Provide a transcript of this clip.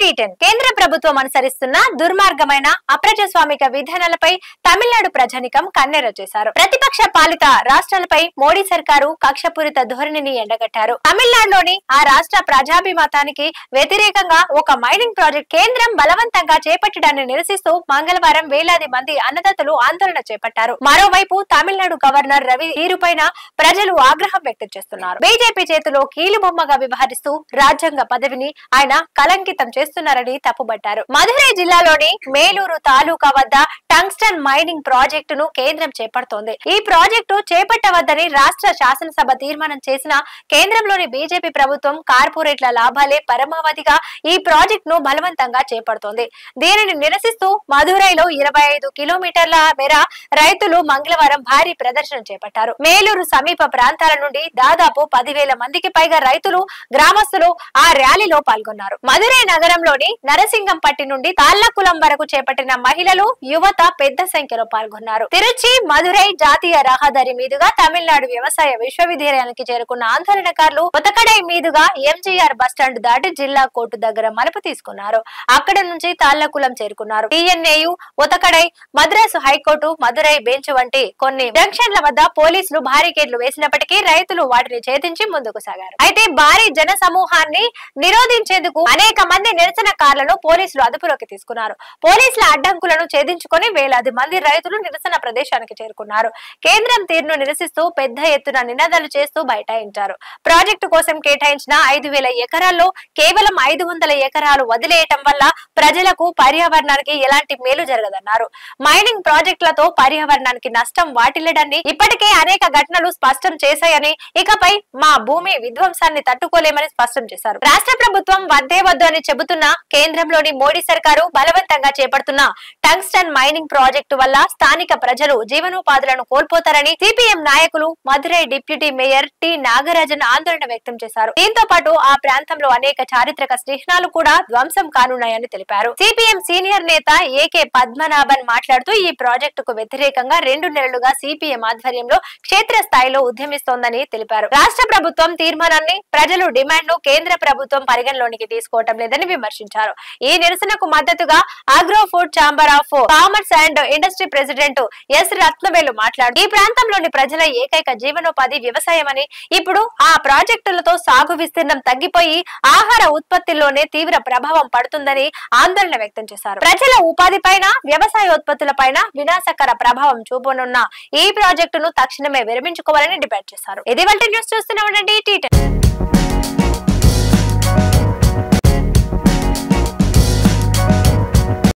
T10 కేంద్ర ప్రభుత్వం అనుసరిస్తున్న దుర్మార్గమైన అప్రజాస్వామిక విధానాలపై తమిళనాడు ప్రజానికం కన్నెర చేశారు. ప్రతిపక్ష పాలిత రాష్ట్రాలపై మోడీ సర్కారు కక్షపూరిత ధోరణిని ఎండగట్టారు. తమిళనాడులోని ఆ రాష్ట్ర ప్రజాభిమతానికి వ్యతిరేకంగా ఒక మైనింగ్ ప్రాజెక్ట్ కేంద్రం బలవంతంగా చేపట్టడాన్ని నిరసిస్తూ మంగళవారం వేలాది మంది అన్నదాతలు ఆందోళన చేపట్టారు. మరోవైపు తమిళనాడు గవర్నర్ రవి తీరుపైన ప్రజలు ఆగ్రహం వ్యక్తం చేస్తున్నారు. బీజేపీ చేతిలో కీలుబొమ్మగా వ్యవహరిస్తూ రాజ్యాంగ పదవిని ఆయన కలంకితం చేస్తున్నారని తప్పుబట్టారు. మధురై జిల్లాలోని మేలూరు తాలూకా వద్ద టంగ్స్టన్ మైనింగ్ ప్రాజెక్టును కేంద్రం చేపడుతోంది. ఈ ప్రాజెక్టు చేపట్టవద్దని రాష్ట్ర శాసనసభ తీర్మానం చేసిన కేంద్రంలోని బీజేపీ ప్రభుత్వం కార్పొరేట్ల లాభాలే పరమావధిగా ఈ ప్రాజెక్టును బలవంతంగా చేపడుతోంది. దీనిని నిరసిస్తూ మధురైలో 25 కిలోమీటర్ల మేర రైతులు మంగళవారం భారీ ప్రదర్శన చేపట్టారు. మేలూరు సమీప ప్రాంతాల నుండి దాదాపు 10,000 మందికి పైగా రైతులు, గ్రామస్తులు ఆ ర్యాలీలో పాల్గొన్నారు. మధురై నగరంలోని నరసింగంపట్టి నుండి తాళ్లకులం వరకు చేపట్టిన మహిళలు, యువత పెద్ద సంఖ్యలో పాల్గొన్నారు. తిరుచి మధురై జాతీయ రహదారి మీదుగా తమిళనాడు వ్యవసాయ విశ్వవిద్యాలయానికి చేరుకున్న ఆందోళనకారులు ఉతకడై మీదుగా ఎంజీఆర్ బస్టాండ్ దాటి జిల్లా కోర్టు దగ్గర మలుపు తీసుకున్నారు. అక్కడ నుంచి తాళ్లకులం చేరుకున్నారు. టీఎన్ఏయు, ఉతకడై, మద్రాసు హైకోర్టు, మధురై బెంచ్ వంటి కొన్ని జంక్షన్ల వద్ద పోలీసులు బారికేడ్లు వేసినప్పటికీ రైతులు వాటిని ఛేదించి ముందుకు సాగారు. అయితే భారీ జన సమూహాన్ని నిరోధించేందుకు అనేక మంది నిరసనకారులను పోలీసులు అదుపులోకి తీసుకున్నారు. పోలీసుల అడ్డంకులను ఛేదించుకొని వేలాది మంది రైతులు నిరసన ప్రదేశానికి చేరుకున్నారు. కేంద్రం తీరును నిరసిస్తూ పెద్ద ఎత్తున నినాదాలు చేస్తూ బైఠాయించారు. ప్రాజెక్టు కోసం కేటాయించిన 5,000 ఎకరాల్లో కేవలం 500 ఎకరాలు వదిలేయటం వల్ల ప్రజలకు, పర్యావరణానికి ఎలాంటి మేలు జరగదన్నారు. మైనింగ్ ప్రాజెక్టులతో పర్యావరణానికి నష్టం వాటిల్లడాన్ని ఇప్పటికే అనేక ఘటనలు స్పష్టం చేశాయని, ఇకపై మా భూమి విధ్వంసాన్ని తట్టుకోలేమని స్పష్టం చేశారు. రాష్ట్ర ప్రభుత్వం వద్దే వద్దు అని చెబుతున్న కేంద్రంలోని మోడీ సర్కారు బలవంతంగా చేపడుతున్న టంగ్స్టన్ మైనింగ్ ప్రాజెక్టు వల్ల స్థానిక ప్రజలు జీవనోపాధులను కోల్పోతారని సిపిఎం నాయకులు, Madurai deputy mayor T Nagarajan ఆందోళన వ్యక్తం చేశారు. దీంతో పాటు ఆ ప్రాంతంలో అనేక చారిత్రక చిహ్నాలు కూడా ధ్వంసం కానున్నాయని తెలిపారు. సిపిఎం సీనియర్ నేత ఏకే పద్మనాభన్ మాట్లాడుతూ ఈ ప్రాజెక్టుకు వ్యతిరేకంగా 2 నెలలుగా సిపిఎం ఆధ్వర్యంలో క్షేత్రస్థాయిలో ఉద్యమిస్తోందని తెలిపారు. రాష్ట్ర ప్రభుత్వం తీర్మానాన్ని, ప్రజలు డిమాండ్ ను కేంద్ర ప్రభుత్వం పరిగణలోనికి తీసుకోవటం లేదని విమర్శించారు. ఈ నిరసనకు మద్దతుగా agro food chamber of commerce and industry president S Ratnavelu మాట్లాడుతూ ఈ ప్రాంతంలోని ప్రజల ఏకైక జీవనోపాధి వ్యవసాయమని, ఇప్పుడు ఆ ప్రాజెక్టులతో సాగు విస్తీర్ణం తగ్గిపోయి ఆహార ఉత్పత్తిలోనే తీవ్ర ప్రభావం పడుతుందని ఆందోళన వ్యక్తం చేశారు. ప్రజల ఉపాధి పైన, వ్యవసాయోత్పత్తుల పైన వినాశకర ప్రభావం చూపనున్న ఈ ప్రాజెక్టును తక్షణమే విరమించుకోవాలని డిమాండ్ చేశారు. ఇది వంటి న్యూస్ చూస్తూనే ఉండండి T10.